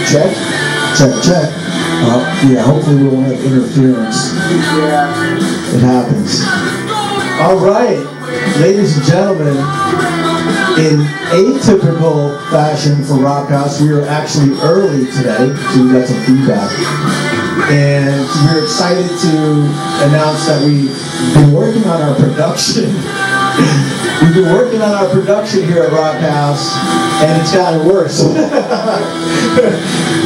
Check. Check. Yeah, hopefully we won't have interference. Yeah. It happens. All right, ladies and gentlemen, in atypical fashion for Rawk House, we are actually early today, so we got some feedback. And we're excited to announce that we've been working on our production. We've been working on our production here at Rawk House, and it's gotten worse.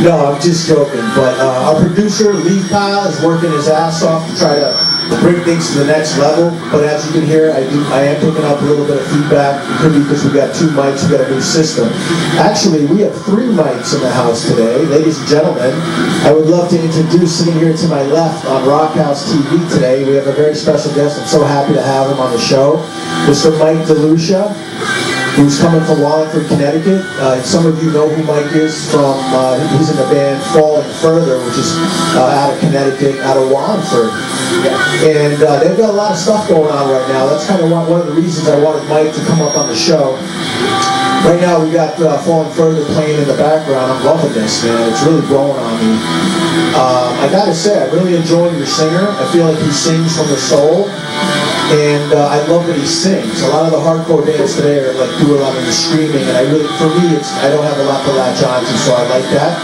No, I'm just joking. But our producer, Lee Kyle, is working his ass off to try to bring things to the next level. But as you can hear, I am picking up a little bit of feedback. It could be because we got 2 mics, we got a new system. Actually, we have 3 mics in the house today. Ladies and gentlemen, I would love to introduce, sitting here to my left on Rawk House TV today, we have a very special guest. I'm so happy to have him on the show. Mr. Mike DeLucia, who's coming from Wallingford, Connecticut. Some of you know who Mike is from, he's in the band Falling Further, which is out of Connecticut, out of Wallingford. And they've got a lot of stuff going on right now. That's kind of one of the reasons I wanted Mike to come up on the show. Right now we got Falling Further playing in the background. I'm loving this, man. It's really growing on me. I gotta say, I really enjoy your singer. I feel like he sings from the soul. And I love that he sings. A lot of the hardcore bands today are like do a lot of the screaming, and for me, I don't have a lot to latch on to, so I like that.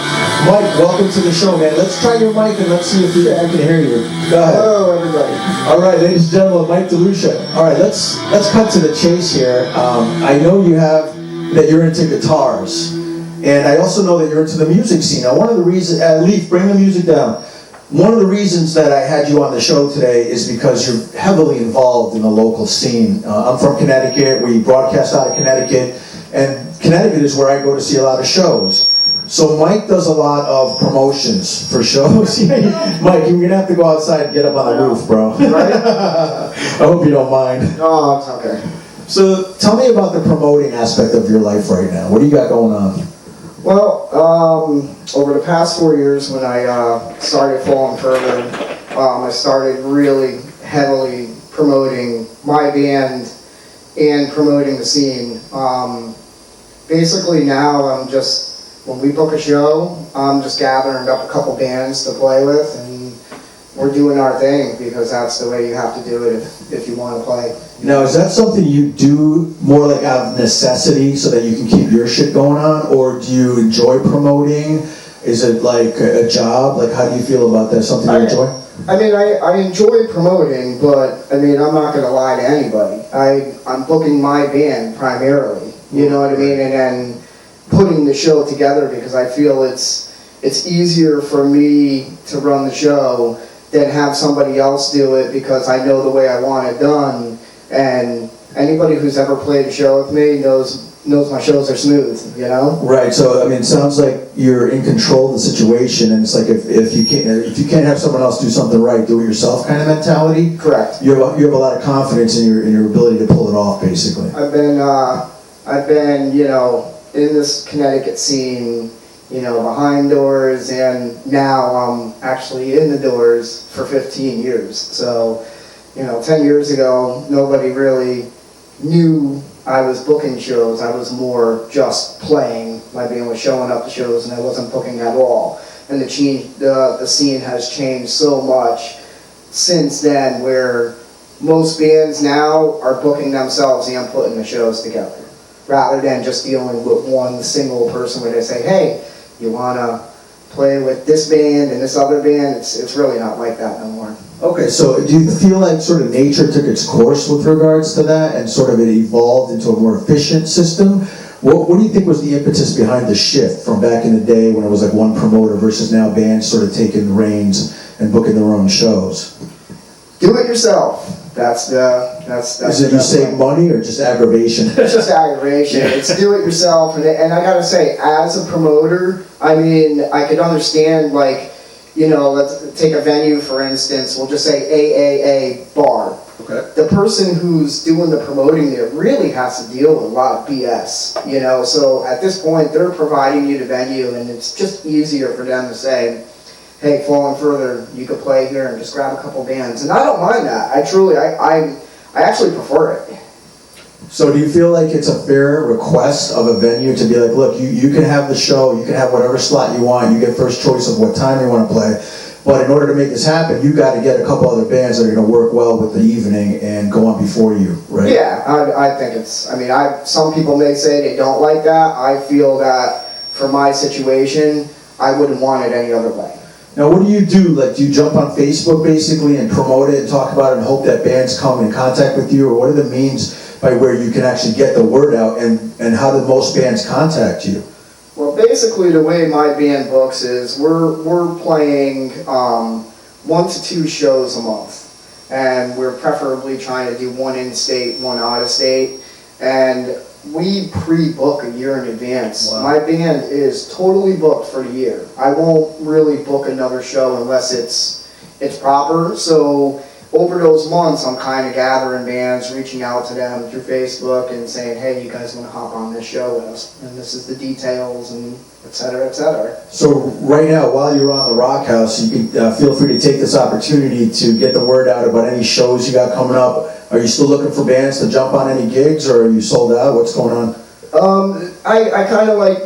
Mike, welcome to the show, man. Let's try your mic and let's see if I can hear you. Go ahead. Hello, everybody. All right, ladies and gentlemen, Mike DeLucia. All right, let's cut to the chase here. I know that you're into guitars, and I also know that you're into the music scene. Now, one of the reasons, Leaf, bring the music down. One of the reasons that I had you on the show today is because you're heavily involved in the local scene. I'm from Connecticut. We broadcast out of Connecticut, and Connecticut is where I go to see a lot of shows. So Mike does a lot of promotions for shows. Mike, you're going to have to go outside and get up on the roof, bro. Right? I hope you don't mind. Oh, it's okay. So tell me about the promoting aspect of your life right now. What do you got going on? Well, over the past 4 years when I started Falling Further, I started really heavily promoting my band and promoting the scene. Basically now when we book a show, I'm just gathering up a couple bands to play with, and we're doing our thing because that's the way you have to do it if you want to play. Now, is that something you do more like out of necessity so that you can keep your shit going on, or do you enjoy promoting? Is it like a job? Like, how do you feel about that? Something you enjoy? I mean, I enjoy promoting, but I mean, I'm not going to lie to anybody. I'm booking my band primarily, you know what I mean, and then putting the show together because I feel it's easier for me to run the show than have somebody else do it because I know the way I want it done. And anybody who's ever played a show with me knows my shows are smooth, you know? Right, so I mean, it sounds like you're in control of the situation, and it's like if you can't have someone else do something right, do it yourself kind of mentality. Correct. You have a lot of confidence in your ability to pull it off, basically. I've been, you know, in this Connecticut scene, you know, behind doors, and now I'm actually in the doors for 15 years. So, you know, 10 years ago, nobody really knew I was booking shows. I was more just playing. My band was showing up to shows, and I wasn't booking at all. And the scene has changed so much since then, where most bands now are booking themselves and putting the shows together, rather than just dealing with one single person where they say, hey, you want to play with this band and this other band? It's really not like that no more. Okay, so do you feel like sort of nature took its course with regards to that and sort of it evolved into a more efficient system? What do you think was the impetus behind the shift from back in the day when it was like one promoter versus now bands sort of taking the reins and booking their own shows? Do it yourself. That's Is it you save money or just aggravation? It's just aggravation. It's do it yourself. And I gotta say, as a promoter, I mean, I could understand, like, you know, let's take a venue, for instance. We'll just say AAA bar. Okay. The person who's doing the promoting there really has to deal with a lot of BS, you know. So at this point, they're providing you the venue, and it's just easier for them to say, hey, Falling Further, you could play here and just grab a couple bands. And I don't mind that. I actually prefer it. So do you feel like it's a fair request of a venue to be like, look, you can have the show, you can have whatever slot you want, you get first choice of what time you want to play, but in order to make this happen, you got to get a couple other bands that are going to work well with the evening and go on before you, right? Yeah, I think it's, I mean, some people may say they don't like that. I feel that for my situation, I wouldn't want it any other way. Now, what do you do? Like, do you jump on Facebook basically and promote it and talk about it and hope that bands come in contact with you, or what are the means by where you can actually get the word out, and how do most bands contact you? Well, basically the way my band books is we're playing 1 to 2 shows a month, and we're preferably trying to do 1 in-state, 1 out-of-state, and we pre-book a year in advance. Wow. My band is totally booked for the year. I won't really book another show unless it's proper. So over those months, I'm kind of gathering bands, reaching out to them through Facebook and saying, hey, you guys want to hop on this show with us? And this is the details, and et cetera, et cetera. So right now, while you're on the Rawk House, you can feel free to take this opportunity to get the word out about any shows you got coming up. Are you still looking for bands to jump on any gigs, or are you sold out? What's going on? I kind of like,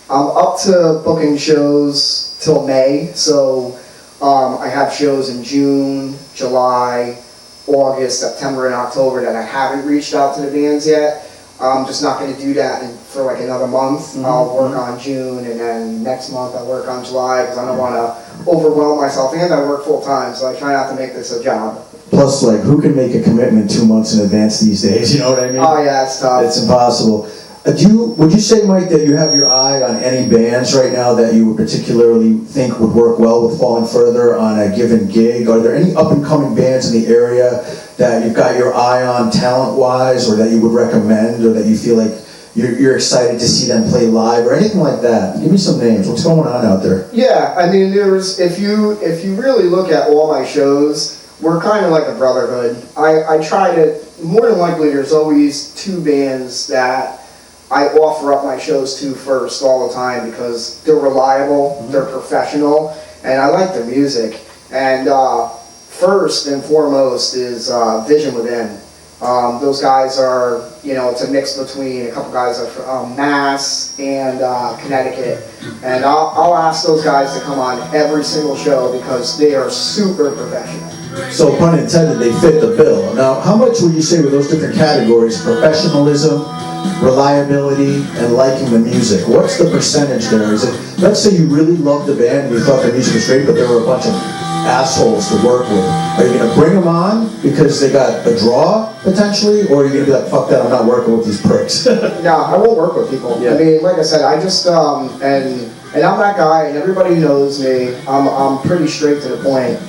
I'm up to booking shows till May, so I have shows in June, July, August, September, and October that I haven't reached out to the bands yet. I'm just not going to do that for like another month. Mm-hmm. I'll work on June, and then next month I'll work on July, because I don't want to overwhelm myself, and I work full time, so I try not to make this a job. Plus, like, who can make a commitment 2 months in advance these days? You know what I mean? Oh yeah, it's tough. It's impossible. Would you say, Mike, that you have your eye on any bands right now that you would particularly think would work well with Falling Further on a given gig? Are there any up-and-coming bands in the area that you've got your eye on talent-wise, or that you would recommend, or that you feel like you're excited to see them play live, or anything like that? Give me some names. What's going on out there? Yeah, I mean, if you really look at all my shows, we're kind of like a brotherhood. I try to, more than likely, there's always 2 bands that I offer up my shows to first all the time, because they're reliable, they're professional, and I like their music. And first and foremost is Vision Within. Those guys are, it's a mix between a couple guys are from Mass and Connecticut. And I'll ask those guys to come on every single show because they are super professional. So, pun intended, they fit the bill. Now, how much would you say with those different categories, professionalism, reliability, and liking the music? What's the percentage there? Is it, let's say you really loved the band and you thought the music was great, but there were a bunch of assholes to work with. Are you going to bring them on because they got a draw, potentially? Or are you going to be like, fuck that, I'm not working with these pricks? No, I won't work with people. Yeah. I mean, like I said, I just, and I'm that guy, and everybody knows me. I'm pretty straight to the point.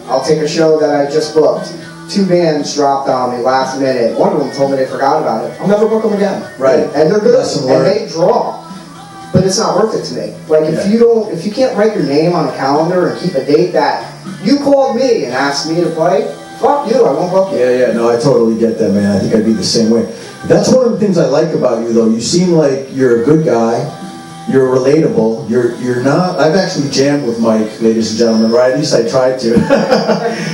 I'll take a show that I just booked. 2 bands dropped on me last minute. One of them told me they forgot about it. I'll never book them again. Right. And they're good. Lesson And learned. they draw. But it's not worth it to me. Like, if you can't write your name on a calendar and keep a date that you called me and asked me to play, fuck you, I won't book you. Yeah, no, I totally get that, man. I think I'd be the same way. That's one of the things I like about you, though. You seem like you're a good guy. You're relatable. You're not. I've actually jammed with Mike, ladies and gentlemen, right? At least I tried to.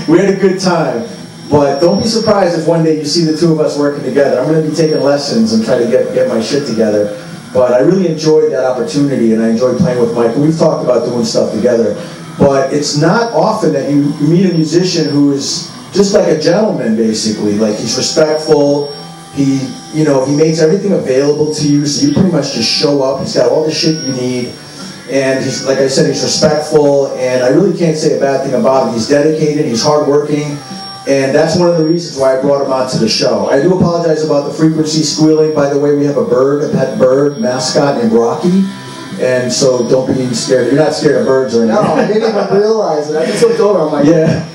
We had a good time. But don't be surprised if one day you see the 2 of us working together. I'm going to be taking lessons and try to get my shit together. But I really enjoyed that opportunity, and I enjoyed playing with Mike. We've talked about doing stuff together. But it's not often that you meet a musician who is just like a gentleman, basically. Like, he's respectful. He makes everything available to you, so you pretty much just show up. He's got all the shit you need. And he's, like I said, he's respectful, and I really can't say a bad thing about him. He's dedicated, he's hardworking, and that's one of the reasons why I brought him onto the show. I do apologize about the frequency squealing. By the way, we have a pet bird, mascot named Rocky, and so don't be scared. You're not scared of birds or anything. No, I didn't even realize it. I just looked over, I'm like, Yeah.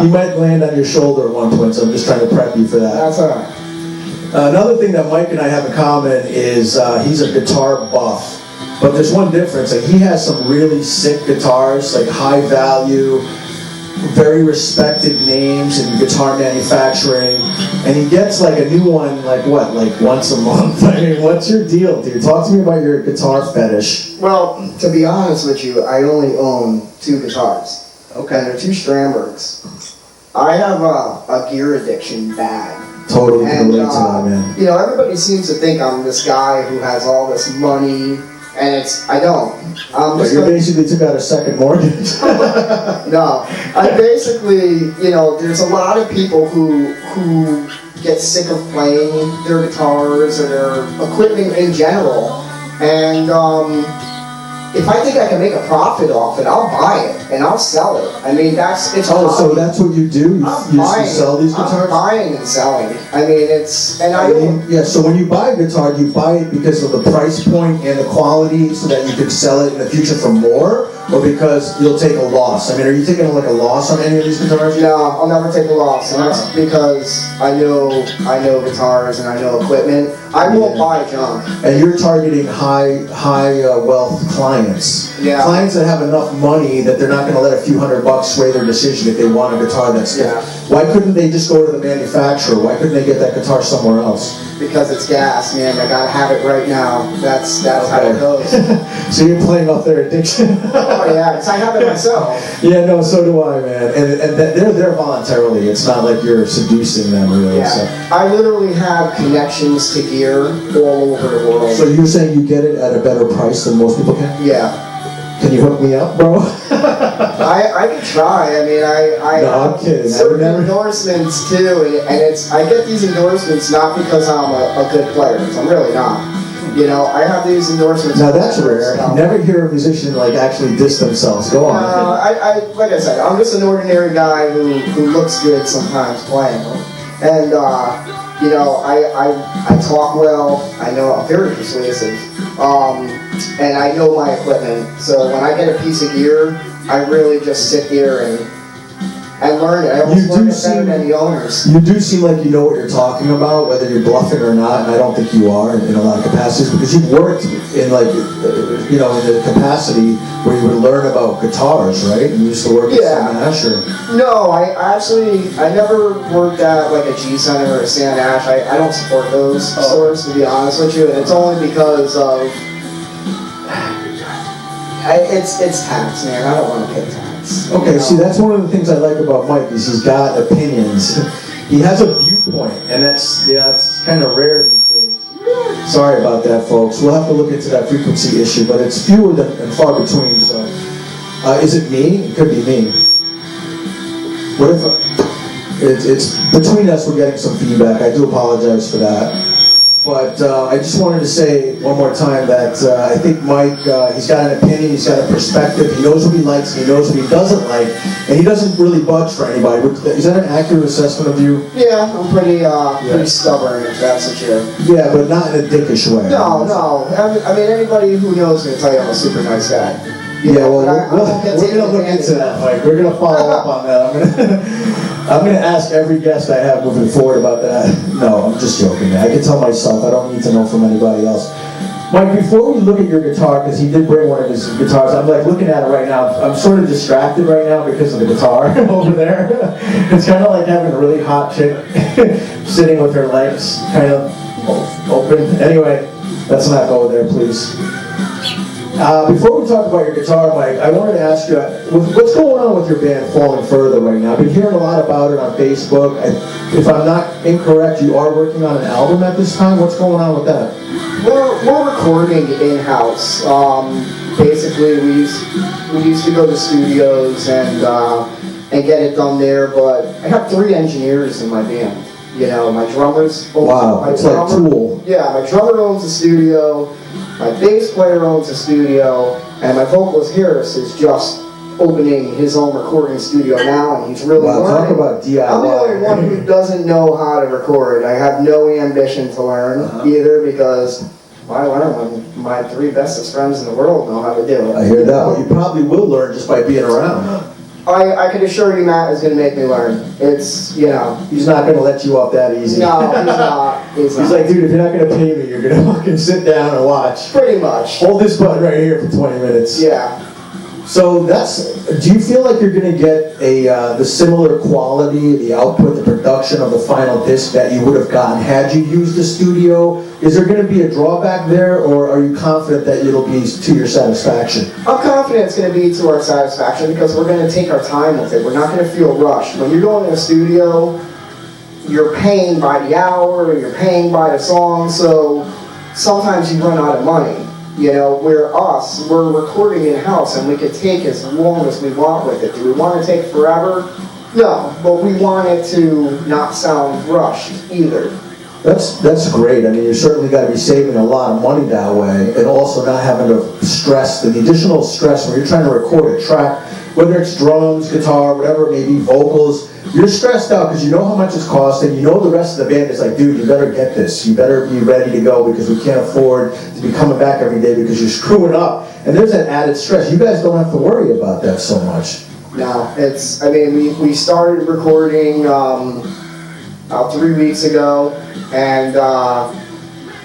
He might land on your shoulder at one point, so I'm just trying to prep you for that. that's all right. Another thing that Mike and I have in common is he's a guitar buff. But there's one difference. Like, he has some really sick guitars, like high value, very respected names in guitar manufacturing, and he gets like a new one like once a month. I mean, what's your deal, dude? Talk to me about your guitar fetish. Well, to be honest with you, I only own 2 guitars. Okay. And they're 2 Strandbergs. I have a gear addiction bad. Totally can And, relate to that, man. you know, everybody seems to think I'm this guy who has all this money, and I don't. You basically took out a second mortgage. No, I basically, you know, there's a lot of people who get sick of playing their guitars or their equipment in general, and if I think I can make a profit off it, I'll buy it and I'll sell it. I mean, it's Oh, so that's what you do? You sell these guitars? I'm buying and selling. I mean, yeah, so when you buy a guitar, do you buy it because of the price point and the quality so that you can sell it in the future for more? Or because you'll take a loss? I mean, are you taking like a loss on any of these guitars? No, I'll never take a loss. And that's because I know guitars and I know equipment. I won't buy junk. And you're targeting high wealth clients. Yeah. Clients that have enough money that they're not going to let a few $100 sway their decision if they want a guitar that's... Yeah. Why couldn't they just go to the manufacturer? Why couldn't they get that guitar somewhere else? Because it's gas, man. I gotta have it right now. That's how it goes. So you're playing off their addiction? Oh yeah, because I have it myself. Yeah, no, so do I, man. And they're there voluntarily. It's not like you're seducing them, really. Yeah. So. I literally have connections to gear all over the world. So you're saying you get it at a better price than most people can? Yeah. Can you hook me up, bro? I can try. I mean, I no, I'm kidding. certain endorsements too, and I get these endorsements not because I'm a good player, because I'm really not. You know, I have these endorsements. Now that's rare. You never hear a musician like actually diss themselves. Go on. Like I said, I'm just an ordinary guy who looks good sometimes playing, and you know, I talk well. I know I'm very persuasive. And I know my equipment, so when I get a piece of gear, I really just sit here and learn it. I almost learn it better than the owners. You do seem like you know what you're talking about, whether you're bluffing or not, and I don't think you are in a lot of capacities, because you've worked in like, you know, in the capacity where you would learn about guitars, right? You used to work at Sam Ash or... No, I never worked at like a G Center or a Sam Ash. I don't support those stores, to be honest with you, and it's only because of... It's tax, man. I don't want to pay tax. Okay, see, that's one of the things I like about Mike is he's got opinions. He has a viewpoint, and that's kind of rare these days. Sorry about that, folks. We'll have to look into that frequency issue, but it's fewer than far between. So, is it me? It could be me. What if it's between us? We're getting some feedback. I do apologize for that. But I just wanted to say one more time that I think Mike, he's got an opinion, he's got a perspective, he knows what he likes, he knows what he doesn't like, and he doesn't really budge for anybody. Is that an accurate assessment of you? Yeah, I'm pretty stubborn, if that's what you're... Yeah, but not in a dickish way. No. I mean, anybody who knows me will tell you I'm a super nice guy. Yeah, well, we're going to look into that, Mike. We're going to follow up on that. I'm going to ask every guest I have moving forward about that. No, I'm just joking. I can tell myself. I don't need to know from anybody else. Mike, before we look at your guitar, because he did bring one of his guitars, I'm like looking at it right now. I'm sort of distracted right now because of the guitar over there. It's kind of like having a really hot chick sitting with her legs kind of open. Anyway, let's not go there, please. Before we talk about your guitar, Mike, I wanted to ask you, what's going on with your band Falling Further right now? I've been hearing a lot about it on Facebook. If I'm not incorrect, you are working on an album at this time. What's going on with that? We're recording in-house. Basically, we used to go to studios and get it done there, but I have 3 engineers in my band. You know, my drummer's... Wow, it's like Tool. Yeah, my drummer owns a studio, my bass player owns a studio, and my vocalist Harris is just opening his own recording studio now, and he's really learning. Talk about DIY. I'm the only one who doesn't know how to record. I have no ambition to learn either, because why don't my 3 bestest friends in the world know how to do it? I hear that, but you probably will learn just by being around. I can assure you Matt is going to make me learn. It's, you know... He's not going to let you off that easy. No, he's not. He's like, dude, if you're not going to pay me, you're going to fucking sit down and watch. Pretty much. Hold this button right here for 20 minutes. Yeah. So do you feel like you're going to get the similar quality, the output, the production of the final disc that you would have gotten had you used the studio? Is there going to be a drawback there, or are you confident that it'll be to your satisfaction? I'm confident it's going to be to our satisfaction because we're going to take our time with it. We're not going to feel rushed. When you're going in a studio, you're paying by the hour, or you're paying by the song, so sometimes you run out of money. You know, we're recording in-house and we could take as long as we want with it. Do we want to take forever? No, but we want it to not sound rushed either. That's great. I mean, you certainly got to be saving a lot of money that way, and also not having to stress, the additional stress when you're trying to record a track, whether it's drums, guitar, whatever it may be, vocals. You're stressed out because you know how much it's costing. You know the rest of the band is like, dude, you better get this. You better be ready to go because we can't afford to be coming back every day because you're screwing up. And there's that added stress. You guys don't have to worry about that so much. No, we started recording about 3 weeks ago, and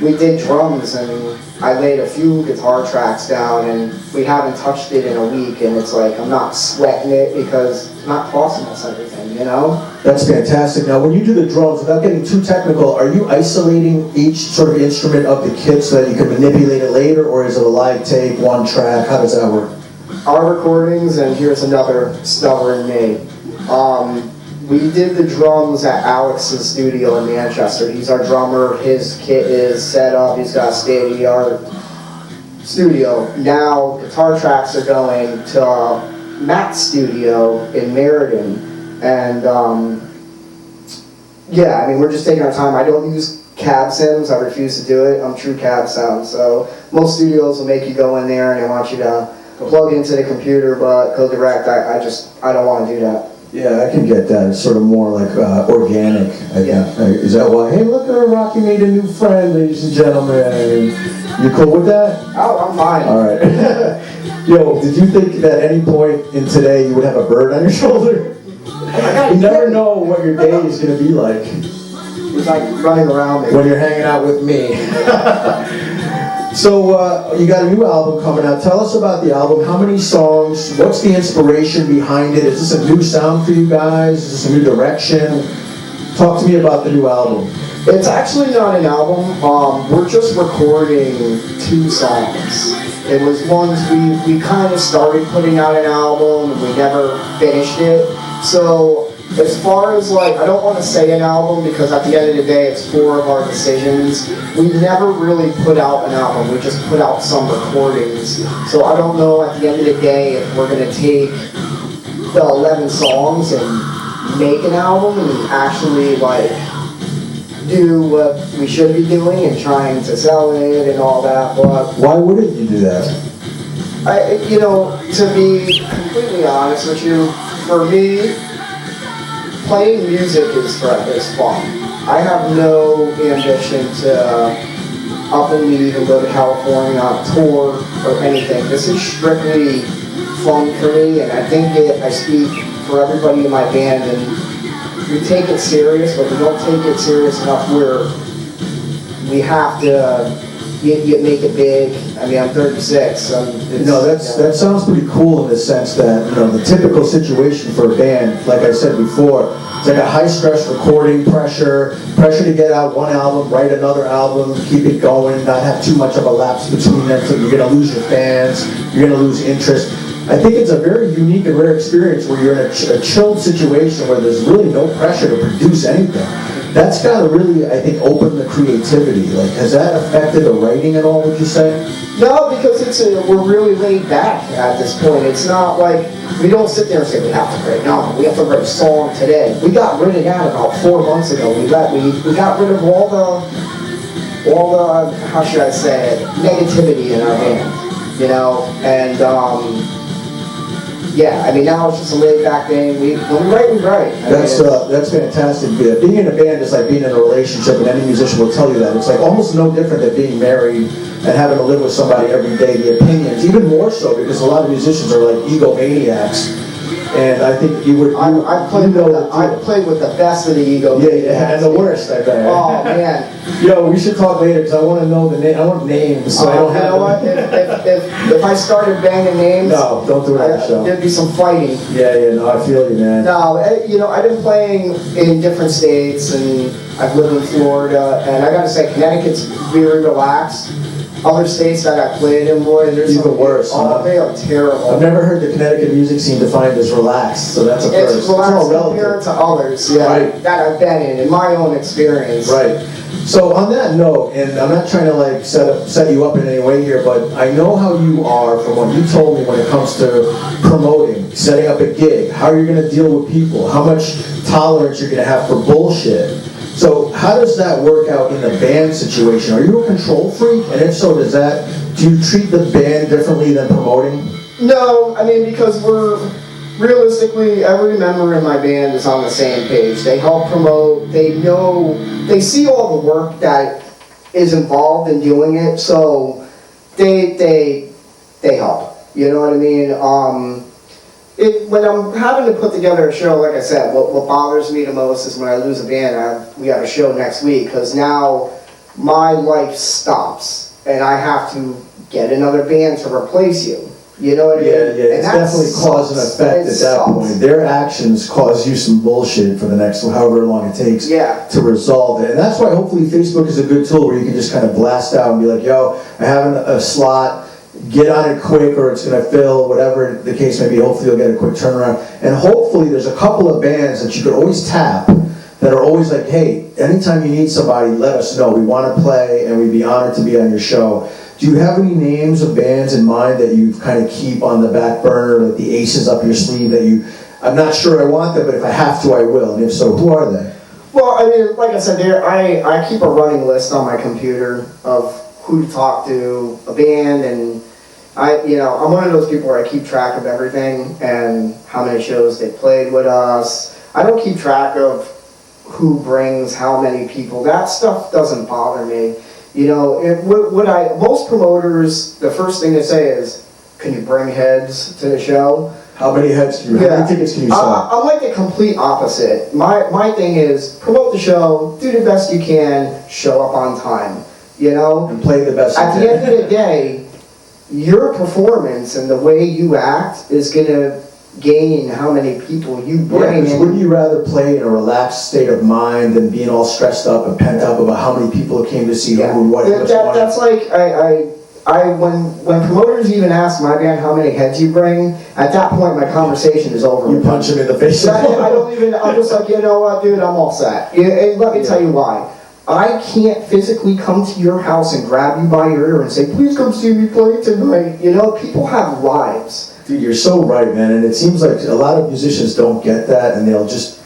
we did drums, and I laid a few guitar tracks down, and we haven't touched it in a week, and it's like I'm not sweating it because it's not costing us anything, you know? That's fantastic. Now, when you do the drums, without getting too technical, are you isolating each sort of instrument of the kit so that you can manipulate it later, or is it a live take, one track? How does that work? Our recordings, and here's another stubborn me. We did the drums at Alex's studio in Manchester. He's our drummer. His kit is set up. He's got a state-of-the-art studio. Now, guitar tracks are going to Matt's studio in Meriden. And, yeah, I mean, we're just taking our time. I don't use cab sims. I refuse to do it. I'm true cab sound. So most studios will make you go in there and they want you to plug into the computer, but go direct. I don't want to do that. Yeah, I can get that. It's sort of more like organic, I think. Is that why? Hey, look at Rocky made a new friend, ladies and gentlemen. You cool with that? Oh, I'm fine. All right. Yo, did you think that at any point in today you would have a bird on your shoulder? You never know what your day is going to be like. It's like running around me. When you're hanging out with me. So, you got a new album coming out. Tell us about the album. How many songs? What's the inspiration behind it? Is this a new sound for you guys? Is this a new direction? Talk to me about the new album. It's actually not an album. We're just recording 2 songs. It was ones we kind of started putting out an album and we never finished it. So as far as like, I don't want to say an album because at the end of the day it's 4 of our decisions. We never really put out an album, we just put out some recordings. So I don't know at the end of the day if we're going to take the 11 songs and make an album and actually like do what we should be doing and trying to sell it and all that, but why wouldn't you do that? To be completely honest with you, for me, playing music is fun. I have no ambition to up and leave and go to California on tour or anything. This is strictly fun for me, and I think I speak for everybody in my band, and we take it serious, but we don't take it serious enough where we have to make it big. I mean, I'm 36. That sounds pretty cool in the sense that, the typical situation for a band, like I said before, it's like a high-stress recording pressure to get out one album, write another album, keep it going, not have too much of a lapse between them, so you're going to lose your fans, you're going to lose interest. I think it's a very unique and rare experience where you're in a chilled situation where there's really no pressure to produce anything. That's got to really, I think, open the creativity. Like, has that affected the writing at all, would you say? No, because we're really laid back at this point. It's not like, we don't sit there and say, we have to write an album, we have to write a song today. We got rid of that about 4 months ago. We got rid of all the, how should I say it, negativity in our band, and, yeah, I mean, now it's just a laid-back thing. When we write. That's fantastic. Being in a band is like being in a relationship, and any musician will tell you that. It's like almost no different than being married and having to live with somebody every day. The opinions, even more so, because a lot of musicians are like egomaniacs. and I think you would. I've played with the best of the ego. Yeah, and the worst, I bet. Oh man. Yo, we should talk later because I want to know the name. I want names, so I don't have. You know what? If I started banging names, no, don't do it on the show. There'd be some fighting. Yeah, no, I feel you, man. No, you know, I've been playing in different states, and I've lived in Florida, and I gotta say, Connecticut's very relaxed. Other states that I played in, boy, there's even worse. Oh, they are terrible. I've never heard the Connecticut music scene defined as relaxed, so that's a first. It's relaxed compared to others, yeah, right. that I've been in my own experience. Right. So on that note, and I'm not trying to like set you up in any way here, but I know how you are from what you told me when it comes to promoting, setting up a gig, how you're going to deal with people, how much tolerance you're going to have for bullshit. So how does that work out in the band situation? Are you a control freak? And if so, do you treat the band differently than promoting? No, I mean, because realistically, every member in my band is on the same page. They help promote, they see all the work that is involved in doing it, so they help. You know what I mean? When I'm having to put together a show, like I said, what bothers me the most is when I lose a band. We have a show next week, because now my life stops, and I have to get another band to replace you. You know what I mean? Yeah, it's definitely cause and effect at that point. Their actions cause you some bullshit for the next however long it takes to resolve it. And that's why hopefully Facebook is a good tool where you can just kind of blast out and be like, yo, I have a slot, get on it quick or it's going to fill, whatever the case may be. Hopefully you'll get a quick turnaround. And hopefully there's a couple of bands that you could always tap that are always like, hey, anytime you need somebody, let us know. We want to play and we'd be honored to be on your show. Do you have any names of bands in mind that you kind of keep on the back burner, like the aces up your sleeve that I'm not sure I want them, but if I have to, I will. And if so, who are they? Well, I mean, like I said, I keep a running list on my computer of who to talk to, a band, and I'm one of those people where I keep track of everything and how many shows they played with us. I don't keep track of who brings how many people. That stuff doesn't bother me. You know, most promoters, the first thing they say is, can you bring heads to the show? How many heads can you, how many tickets can you sell? I'm like the complete opposite. My thing is, promote the show, do the best you can, show up on time, you know? And play the best you can. At the end of the day, your performance and the way you act is going to gain how many people you bring in. Wouldn't you rather play in a relaxed state of mind than being all stressed up and pent up about how many people came to see who and what? That's like, when promoters even ask my band how many heads you bring, at that point my conversation is over. You punch them in the face. I'm just like, you know what, dude, I'm all set. And let me tell you why. I can't physically come to your house and grab you by your ear and say, please come see me play tonight. You know, people have lives. Dude, you're so right, man. And it seems like a lot of musicians don't get that, and they'll just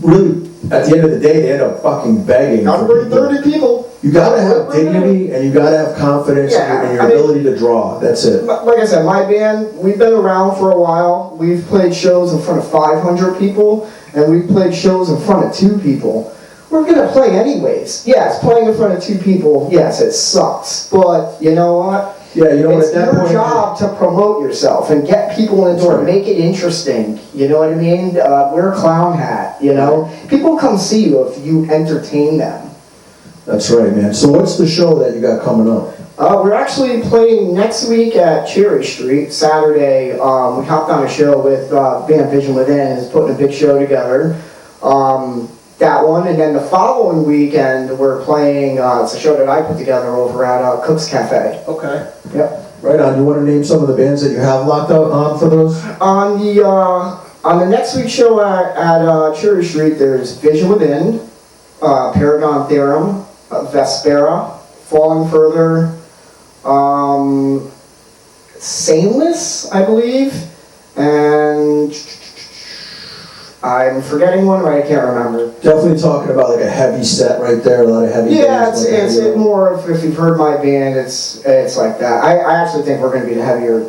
really, at the end of the day, they end up fucking begging. I've bring 30 people. You gotta have dignity, and you gotta have confidence in your ability to draw. That's it. Like I said, my band, we've been around for a while. We've played shows in front of 500 people, and we've played shows in front of 2 people. We're gonna play anyways. Yes, playing in front of 2 people, yes, it sucks. But you know what? Yeah, you know what? It's your job to promote yourself and get people in the door, make it interesting. You know what I mean? Wear a clown hat, you know? People come see you if you entertain them. That's right, man. So what's the show that you got coming up? We're actually playing next week at Cherry Street, Saturday. We hopped on a show with band Vision Within, is putting a big show together. That one, and then the following weekend we're playing, it's a show that I put together over at Cook's Cafe. Okay. Yep. Right on. You want to name some of the bands that you have locked up on for those? On the next week's show at Cherry Street, there's Vision Within, Paragon Theorem, Vespera, Falling Further, Sameless, I believe, and I'm forgetting one, but I can't remember. Definitely talking about like a heavy set right there, a lot of heavy. Yeah, it's more of, if you've heard my band, it's like that. I actually think we're going to be the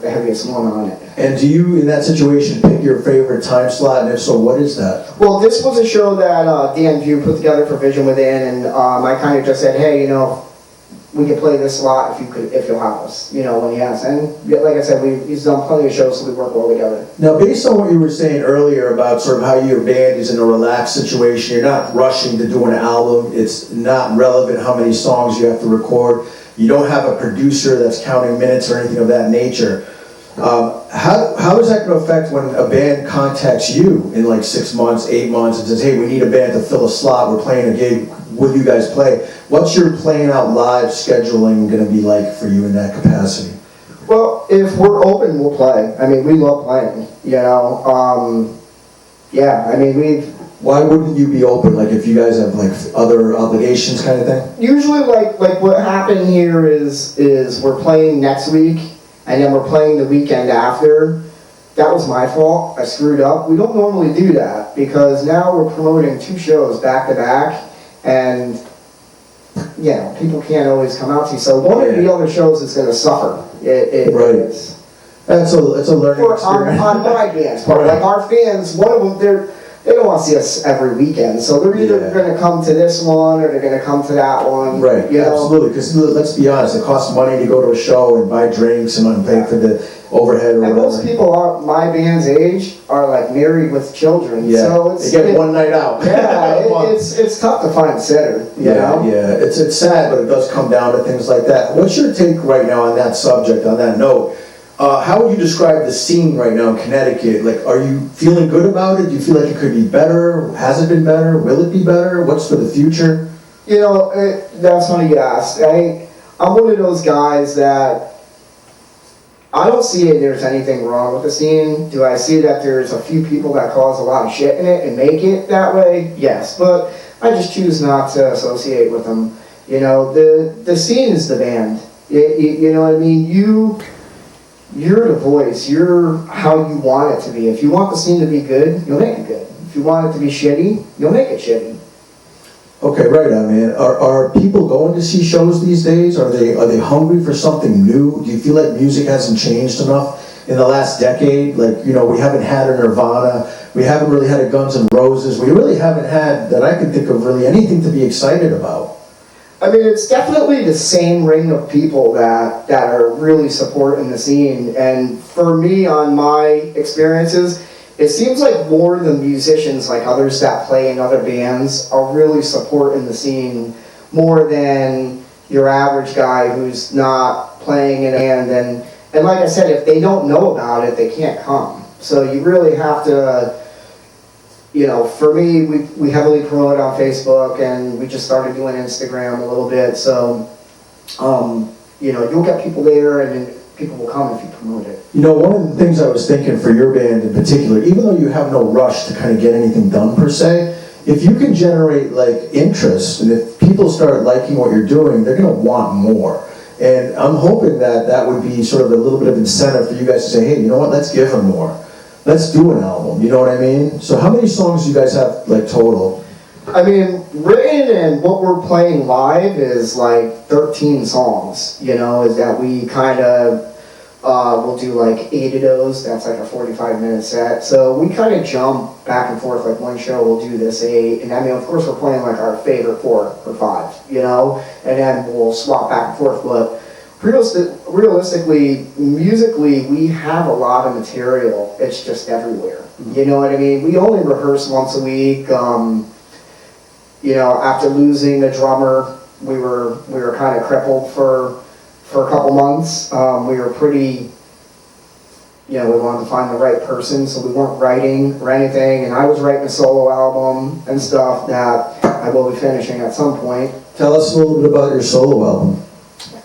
heaviest one on it. And do you, in that situation, pick your favorite time slot, and if so, what is that? Well, this was a show that Dan View put together for Vision Within, and I kind of just said, hey, you know, we could play this slot if you'll have us, when he asks. And like I said, he's done plenty of shows, so we work well together. Now, based on what you were saying earlier about sort of how your band is in a relaxed situation, you're not rushing to do an album. It's not relevant how many songs you have to record. You don't have a producer that's counting minutes or anything of that nature. How is that going to affect when a band contacts you in like 6 months, 8 months, and says, hey, we need a band to fill a slot, we're playing a gig, will you guys play? What's your playing out live scheduling going to be like for you in that capacity? Well, if we're open, we'll play. I mean, we love playing, yeah, I mean, Why wouldn't you be open? Like if you guys have like other obligations kind of thing? usually like what happened here is we're playing next week, and then we're playing the weekend after. That was my fault. I screwed up. We don't normally do that because now we're promoting 2 shows back to back, and people can't always come out to you. So one of the other shows is going to suffer. It Right. is. It's a learning experience. On my band's part, Right. like our fans, one of them, they don't want to see us every weekend, so they're either going to come to this one or they're going to come to that one. Right, absolutely, because let's be honest, it costs money to go to a show and buy drinks and pay for the overhead or And whatever. most people my band's age are like married with children, so it's they get one night out. Yeah, it's tough to find a sitter. You know? Yeah, it's sad, but it does come down to things like that. What's your take right now on that subject, on that note? How would you describe the scene right now in Connecticut? Like, are you feeling good about it? Do you feel like it could be better? Has it been better? Will it be better? What's for the future? That's funny you asked. I'm one of those guys that I don't see there's anything wrong with the scene. Do I see that there's a few people that cause a lot of shit in it and make it that way? Yes, but I just choose not to associate with them. The scene is the band. You know what I mean? You're the voice. You're how you want it to be. If you want the scene to be good, you'll make it good. If you want it to be shitty, you'll make it shitty. Okay, right on, man. Are people going to see shows these days? Are they hungry for something new? Do you feel like music hasn't changed enough in the last decade? Like, we haven't had a Nirvana. We haven't really had a Guns N' Roses. We really haven't had, that I can think of, really anything to be excited about. I mean, it's definitely the same ring of people that are really supporting the scene. And for me, on my experiences, it seems like more the musicians, like others that play in other bands, are really supporting the scene more than your average guy who's not playing in a band. And like I said, if they don't know about it, they can't come. So you really have to, for me, we heavily promote on Facebook, and we just started doing Instagram a little bit. So, you'll get people there, and then people will come if you promote it. One of the things I was thinking for your band in particular, even though you have no rush to kind of get anything done per se, if you can generate like interest, and if people start liking what you're doing, they're going to want more. And I'm hoping that would be sort of a little bit of incentive for you guys to say, hey, you know what, let's give them more. Let's do an album, you know what I mean? So how many songs do you guys have like total? I mean, written and what we're playing live is like 13 songs, is that we kind of, we'll do like 8 of those. That's like a 45-minute set. So we kind of jump back and forth. Like one show we'll do this 8, and I mean, of course, we're playing like our favorite 4 or 5, and then we'll swap back and forth. But realistically, musically, we have a lot of material. It's just everywhere. You know what I mean? We only rehearse once a week. After losing a drummer, we were kind of crippled for a couple months. We were pretty, we wanted to find the right person, so we weren't writing or anything. And I was writing a solo album and stuff that I will be finishing at some point. Tell us a little bit about your solo album.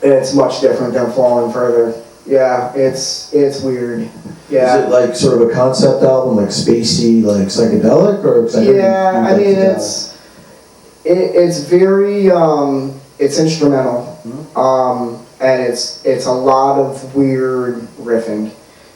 It's much different than Falling Further. Yeah, it's weird. Yeah. Is it like sort of a concept album, like spacey, like psychedelic, or? Yeah, I mean it's very it's instrumental, and it's a lot of weird riffing,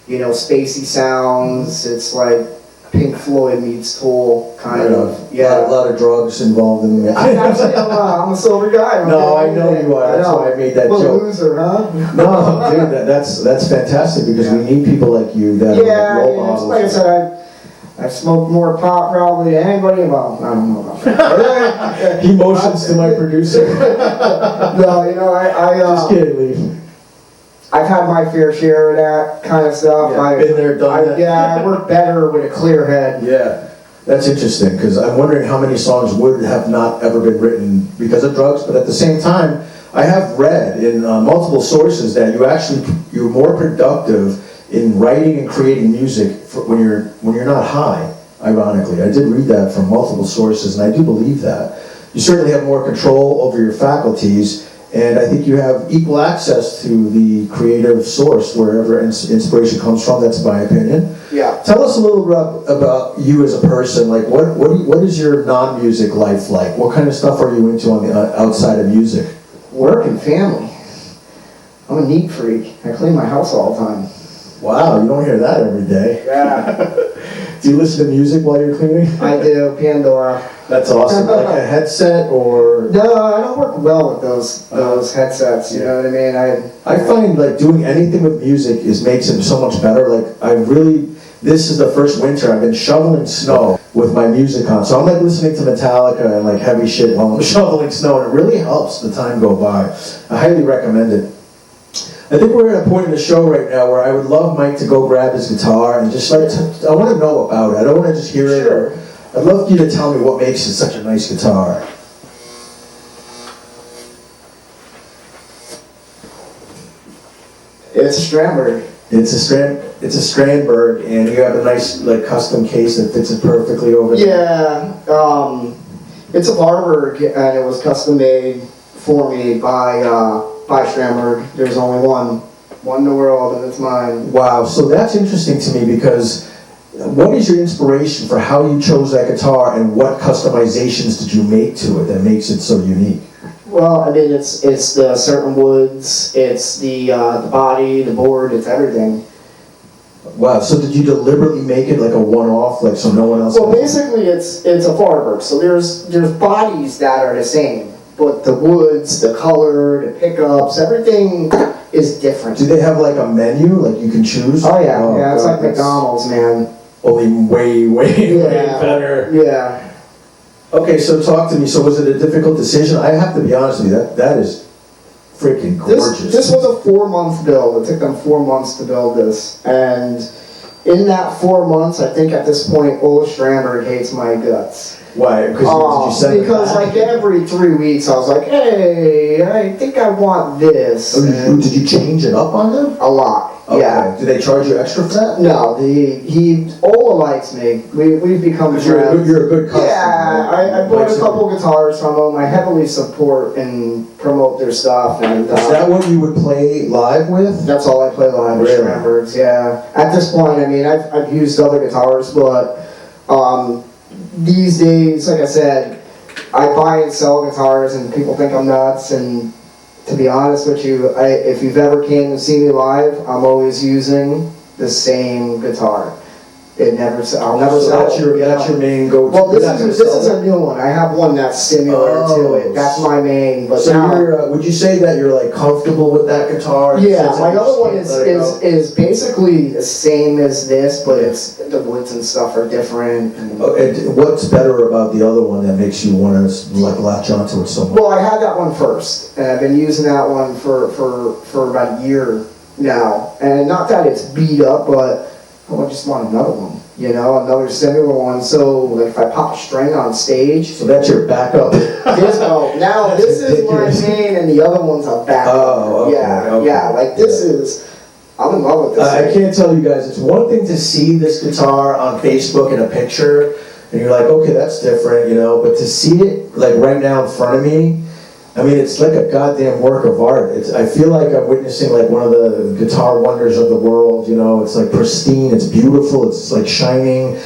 spacey sounds. It's like Pink Floyd meets Tool, kind of. Yeah, a lot of drugs involved in it. I'm a sober guy. No, I know you are. That's why I made that joke. Loser, huh? No, dude, that's fantastic because we need people like you that are role models. Like I said, I smoke more pot probably than anybody. Well, I don't know about that. He motions to my producer. No, you know, Just kidding, Leaf. I've had my fair share of that kind of stuff. Yeah, I've been there, done that. Yeah, I work better with a clear head. Yeah, that's interesting, because I'm wondering how many songs would have not ever been written because of drugs, but at the same time, I have read in multiple sources that you're more productive in writing and creating music when you're not high, ironically. I did read that from multiple sources, and I do believe that. You certainly have more control over your faculties, and I think you have equal access to the creative source wherever inspiration comes from. That's my opinion. Yeah. Tell us a little bit about you as a person. Like, what is your non-music life like? What kind of stuff are you into on the outside of music? Work and family. I'm a neat freak. I clean my house all the time. Wow, you don't hear that every day. Yeah. Do you listen to music while you're cleaning? I do, Pandora. That's awesome. Like a headset or... No, I don't work well with those headsets, you know what I mean? I find like doing anything with music makes it so much better. Like this is the first winter I've been shoveling snow with my music on. So I'm like listening to Metallica and like heavy shit while I'm shoveling snow, and it really helps the time go by. I highly recommend it. I think we're at a point in the show right now where I would love Mike to go grab his guitar and just like, I want to know about it. I don't want to just hear it. Sure. I'd love you to tell me what makes it such a nice guitar. It's a Strandberg. It's a Strandberg, and you have a nice like custom case that fits it perfectly over there. Yeah, it's a Varberg, and it was custom made for me by Strandberg. There's only one in the world, and it's mine. Wow, so that's interesting to me, because what is your inspiration for how you chose that guitar, and what customizations did you make to it that makes it so unique? Well, I mean, it's the certain woods, it's the body, the board, it's everything. Wow, so did you deliberately make it like a one-off, like so no one else? Well, basically, it's a Varberg, so there's bodies that are the same, but the woods, the color, the pickups, everything is different. Do they have like a menu, like you can choose? Oh yeah, it's like McDonald's, man. Only way better. Yeah. Okay, so talk to me. So was it a difficult decision? I have to be honest with you, that is freaking gorgeous. This was a 4-month build. It took them 4 months to build this. And in that 4 months, I think at this point, Ola Strandberg hates my guts. Why? Did you send because like every 3 weeks, I was like, hey, I think I want this. Oh, did you change it up on them? A lot. Okay. Yeah. Do they charge you extra for that? No, Ola likes me. We've become friends. You're a good customer. Yeah, I bought a couple guitars from them. I heavily support and promote their stuff. And is that what you would play live with? That's all I play live with Strandbergs, yeah. At this point, I mean, I've used other guitars, but these days, like I said, I buy and sell guitars, and people think I'm nuts, and to be honest with you, if you've ever came to see me live, I'm always using the same guitar. I'll never So sell that's your main go-to. Well, this is a new one. I have one that's similar to it. That's my main. But so now, would you say that you're like comfortable with that guitar? Yeah, my other one is basically the same as this, but it's the woods and stuff are different. And what's better about the other one that makes you want to like latch onto it so much? Well, I had that one first, and I've been using that one for about a year now. And not that it's beat up, but I just want another one, you know, another similar one. So like if I pop a string on stage, so that's your backup. This is my main, and the other one's a backup. Oh, okay, yeah. Like this is, I'm in love with this. I can't tell you guys. It's one thing to see this guitar on Facebook in a picture, and you're like, okay, that's different, you know. But to see it like right now in front of me, I mean, it's like a goddamn work of art. I feel like I'm witnessing like one of the guitar wonders of the world, you know. It's like pristine, it's beautiful, it's like shining.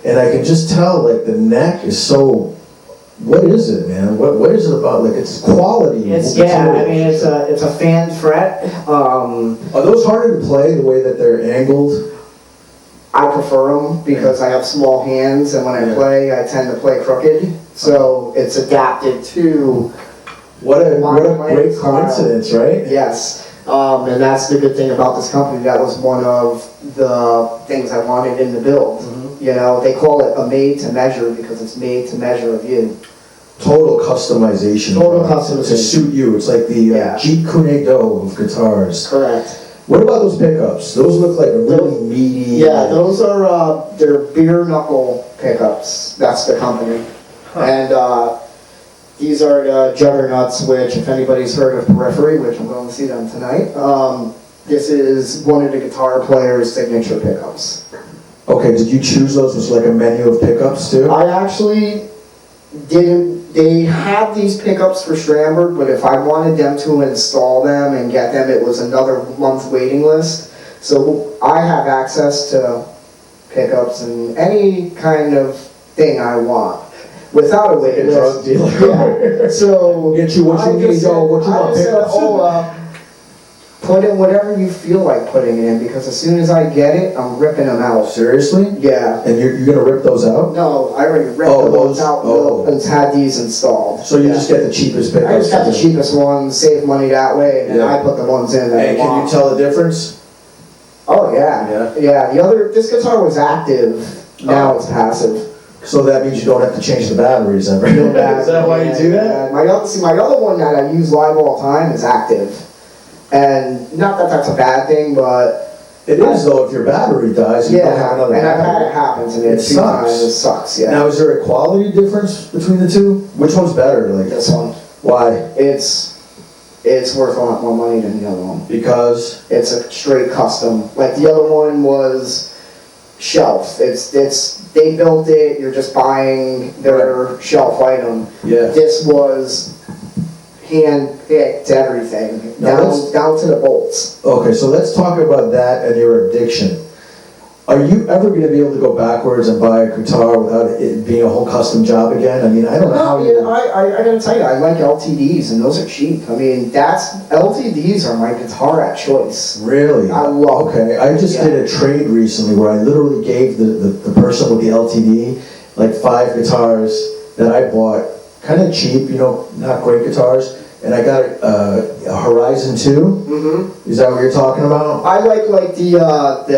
And I can just tell like the neck is so, what is it, man? What is it about? Like it's quality. It's a fan fret. Are those harder to play the way that they're angled? I prefer them because I have small hands, and when I play, I tend to play crooked. So it's adapted to What a great coincidence, right? Yes. And that's the good thing about this company. That was one of the things I wanted in the build. Mm-hmm. You know, they call it a made to measure because it's made to measure of you. Total customization. Total customization. To suit you. It's like the Yeah. Jeep Cunedo of guitars. Correct. What about those pickups? Those look like a really meaty... Yeah, those are, they're beer knuckle pickups. That's the company. And these are the Juggernauts, which if anybody's heard of Periphery, which I'm going to see them tonight, this is one of the guitar player's signature pickups. Okay, did you choose those? Was it like a menu of pickups too? I actually didn't, they had these pickups for Stramberg, but if I wanted them to install them and get them, it was another month waiting list. So I have access to pickups and any kind of thing I want without a waiting list. Yeah. So Get you what you need, what you want pickups. Put in whatever you feel like putting it in, because as soon as I get it, I'm ripping them out. Seriously? Yeah. And you're going to rip those out? No, I already ripped those out and had these installed. So you just get the cheapest pickups? I just got the cheapest ones, save money that way, and then I put the ones in that I want. And can you tell the difference? Oh yeah. Yeah. This guitar was active, now it's passive. So that means you don't have to change the batteries ever? No battery. Is that why you do that? My other one that I use live all the time is active. And not that that's a bad thing, but... It is though, if your battery dies, you don't have another and I've had battery. it happen to me a few sucks. times. It sucks, yeah. Now, is there a quality difference between the two? Which one's better? Like This one. Why? It's worth a lot more money than the other one. Because? It's a straight custom. Like the other one was shelf. They built it, you're just buying their shelf item. Yeah. This was hand-picked everything, down to the bolts. Okay, so let's talk about that and your addiction. Are you ever going to be able to go backwards and buy a guitar without it being a whole custom job again? I mean, I don't know how you... I gotta tell you, I like LTDs, and those are cheap. I mean, LTDs are my guitar at choice. Really? I love Okay, I just did a trade recently where I literally gave the person with the LTD like 5 guitars that I bought, kind of cheap, you know, not great guitars, and I got a Horizon 2. Mm-hmm. Is that what you're talking about? I like the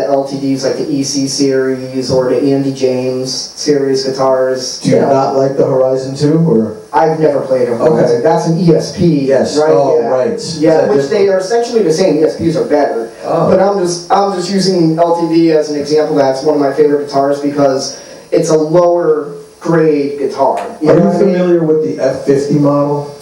LTDs, like the EC series or the Andy James series guitars. Do you not like the Horizon 2, or? I've never played a Horizon. Okay. That's an ESP, yes. right? Oh, yeah. right. Yeah, which they are essentially the same. ESPs are better. Oh. But I'm just using LTD as an example. That's one of my favorite guitars because it's a lower grade guitar. Are you familiar with the F50 model?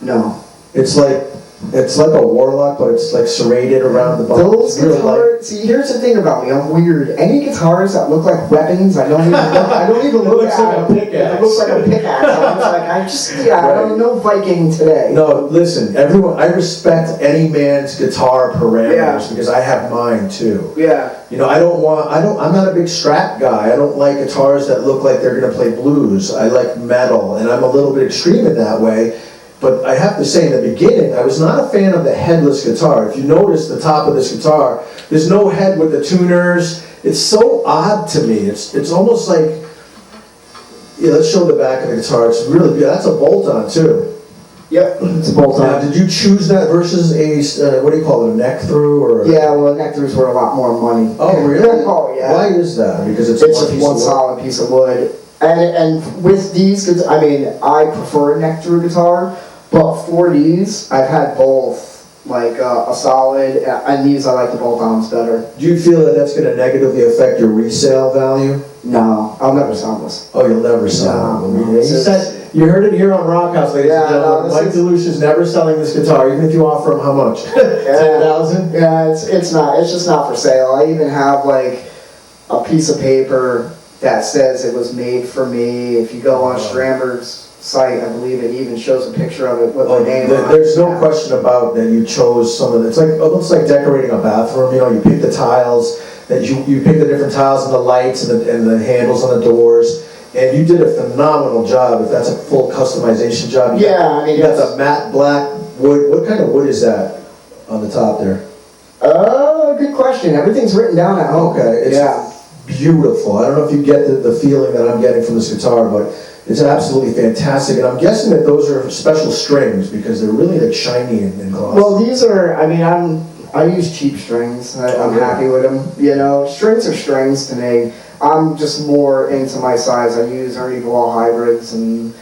No. It's like a Warlock, but it's like serrated around the bottom. Those guitars. See, here's the thing about me. I'm weird. Any guitars that look like weapons, I don't even look at. It looks like a pickaxe. I'm just like, I don't know Viking today. No, listen, everyone. I respect any man's guitar parameters because I have mine too. Yeah. You know, I'm not a big Strat guy. I don't like guitars that look like they're gonna play blues. I like metal, and I'm a little bit extreme in that way. But I have to say, in the beginning, I was not a fan of the headless guitar. If you notice the top of this guitar, there's no head with the tuners. It's so odd to me. It's almost like, let's show the back of the guitar. It's really good. That's a bolt-on too. Yep, it's a bolt-on. Now, did you choose that versus a, what do you call it, a neck-through? Or Yeah, well, neck-throughs were a lot more money. Oh, really? Oh, yeah. Why is that? Because it's just one solid piece of wood. And with these, I mean, I prefer a neck-through guitar. But for these, I've had both, like a solid, and these I like the bolt-ons better. Do you feel that that's going to negatively affect your resale value? No, I'll never sell this. Oh, you'll never sell it. No, you heard it here on Rawk House, ladies and gentlemen. Mike DeLucia's never selling this guitar, even if you offer him how much? 10,000? Yeah, it's not. It's just not for sale. I even have like a piece of paper that says it was made for me. If you go on Stramberg's site, I believe it even shows a picture of it with my name on it. There's no question about that you chose some of the, it's like almost like decorating a bathroom, you know, you pick the tiles, that you pick the different tiles and the lights and the handles on the doors, and you did a phenomenal job. If that's a full customization job, you got the matte black wood. What kind of wood is that on the top there? Good question. Everything's written down at home. Okay, it's beautiful. I don't know if you get the feeling that I'm getting from this guitar, but It's absolutely fantastic, and I'm guessing that those are special strings because they're really like shiny and glossy. Well, these are, I mean, I use cheap strings. I'm happy with them. You know, strings are strings to me. I'm just more into my size. I use Ernie Ball hybrids, and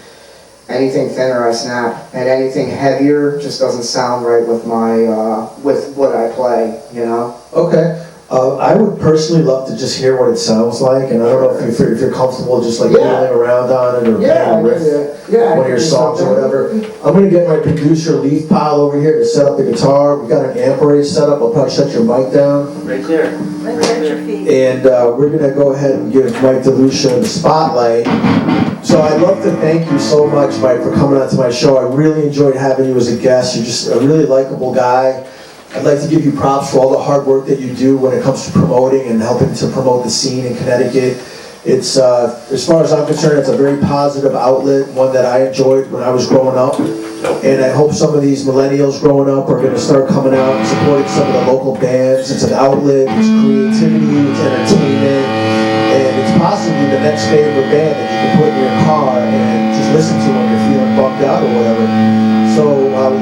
anything thinner I snap, and anything heavier just doesn't sound right with my with what I play. You know. Okay. I would personally love to just hear what it sounds like, and I don't know if you're comfortable just like fiddling around on it or playing a riff, one of your songs or whatever. I'm going to get my producer Leaf Pile over here to set up the guitar. We got an amp array set up. I'll probably shut your mic down. Right there. Right at your feet. And we're going to go ahead and give Mike DeLucia the spotlight. So I'd love to thank you so much, Mike, for coming on to my show. I really enjoyed having you as a guest. You're just a really likable guy. I'd like to give you props for all the hard work that you do when it comes to promoting and helping to promote the scene in Connecticut. It's, as far as I'm concerned, it's a very positive outlet, one that I enjoyed when I was growing up. And I hope some of these millennials growing up are going to start coming out and supporting some of the local bands. It's an outlet, it's creativity, it's entertainment, and it's possibly the next favorite band that you can put in your car and just listen to when you're feeling bummed out or whatever. So,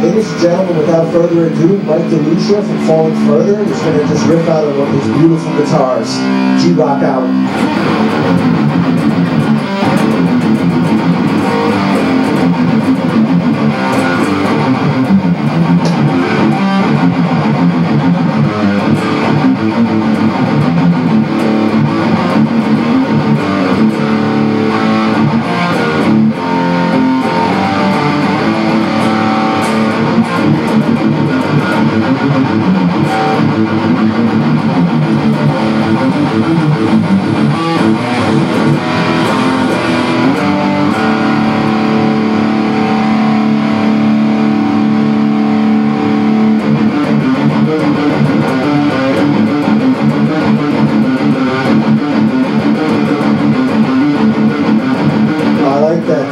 ladies and gentlemen, without further ado, Mike DeLucia from Falling Further is going to just rip out of one of his beautiful guitars. G-Rock out.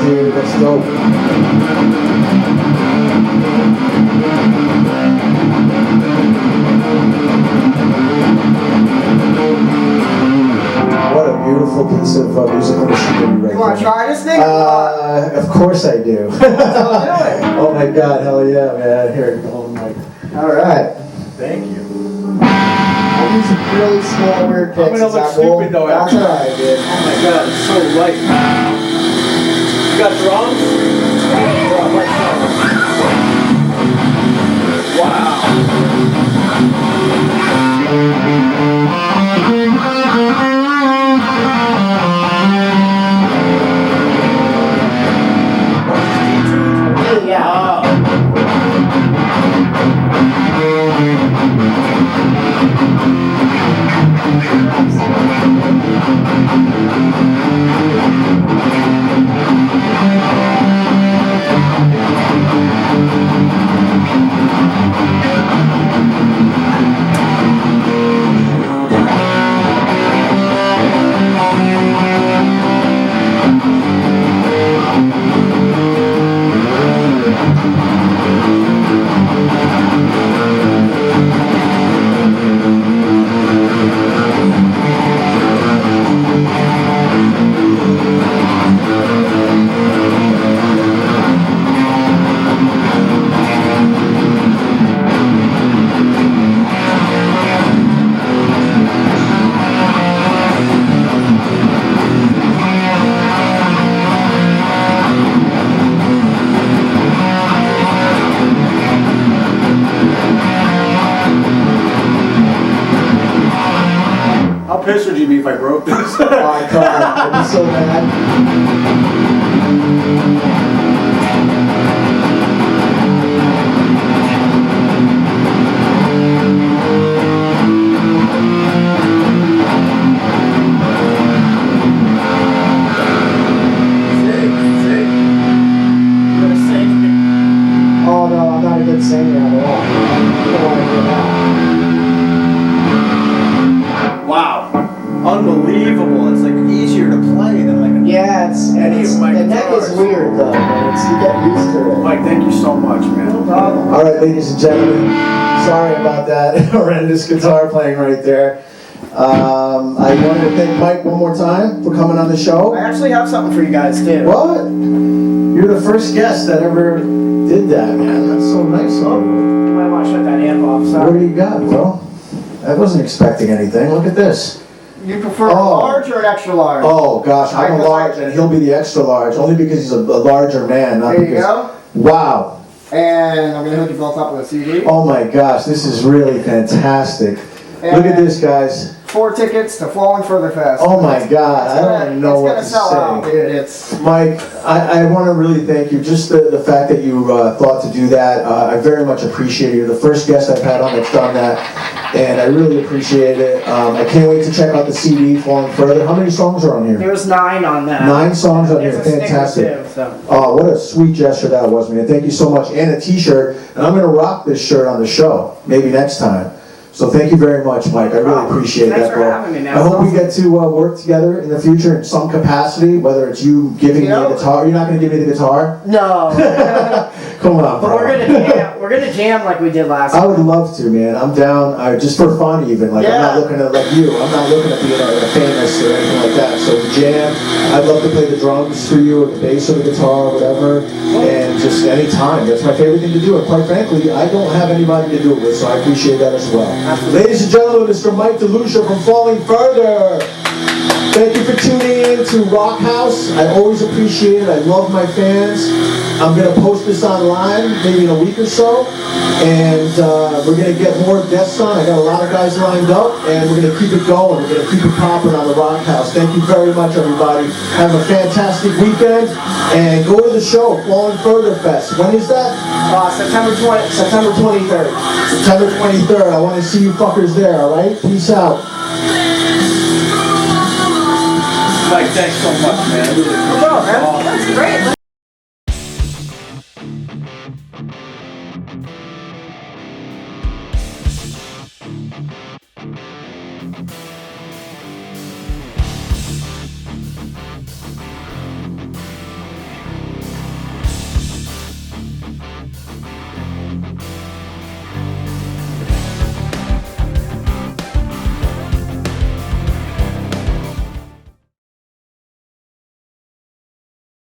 Dude, that's dope. What a beautiful piece of musical machinery right You want to there. try this thing? Of course I do. Oh my God, hell yeah, man. Here, hold on, Mike. All right. Thank you. I use some really small weird picks. I'm gonna Is look that cool? stupid though That's after. all right, dude. Oh my god, it's so light. You got drums? How pissed would you be if I broke this? Oh, I can't. I'd be so mad. Oh no, I'm not a good singer at all. I don't want to do that. Wow. Unbelievable. It's like easier to play than like a... Yeah, the neck is weird though. You get used to it. Mike, thank you so much, No man. problem. All right, ladies and gentlemen, sorry about that horrendous guitar playing right there. I wanted to thank Mike one more time for coming on the show. I actually have something for you guys too. What? You're the first guest that ever did that, man. That's so nice of you. You might want to shut that amp off. What Sorry. do you got, bro? I wasn't expecting anything. Look at this. You prefer a Oh. large or an extra large? Oh gosh, I'm a large and he'll be the extra large, only because he's a larger man, not There you because... go. Wow. And I'm gonna hook you both up with a CD. Oh my gosh, this is really fantastic. Look at this, guys. 4 tickets to Falling Further Fest. Oh my God, I don't even know what to It's gonna sell out, say. dude. It's Mike, I want to really thank you. Just the fact that you thought to do that, I very much appreciate it. You're the first guest I've had on that's done that, and I really appreciate it. I can't wait to check out the CD, Falling Further. How many songs are on here? There's 9 on that. 9 songs on here, There's a sticker fantastic. too, so. Oh, what a sweet gesture that was, man. Thank you so much. And a t-shirt, and I'm going to rock this shirt on the show, maybe next time. So thank you very much, Mike. I really appreciate Thanks that, for bro. having me, man. I hope we Awesome. get to work together in the future in some capacity, whether it's you giving me a guitar. You're not going to give me the guitar? No. Come on, But bro. we're gonna jam. We're gonna jam like we did last I time. would love to, man. I'm down, just for fun even. Like, I'm not Yeah. looking at, like you, I'm not looking at being famous or anything like that. So to jam, I'd love to play the drums for you, or the bass or the guitar, or whatever. And just any time. That's my favorite thing to do. And quite frankly, I don't have anybody to do it with, so I appreciate that as well. Ladies and gentlemen, Mr. Mike DeLucia from Falling Further. Thank you for tuning in to Rawk House. I always appreciate it. I love my fans. I'm going to post this online maybe in a week or so. And we're going to get more guests on. I got a lot of guys lined up. And we're going to keep it going. We're going to keep it popping on the Rawk House. Thank you very much, everybody. Have a fantastic weekend. And go to the show, Falling Further Fest. When is that? September 23rd. September 23rd. I want to see you fuckers there, all right? Peace out. Mike, thanks so much, man. No problem, man. That's great.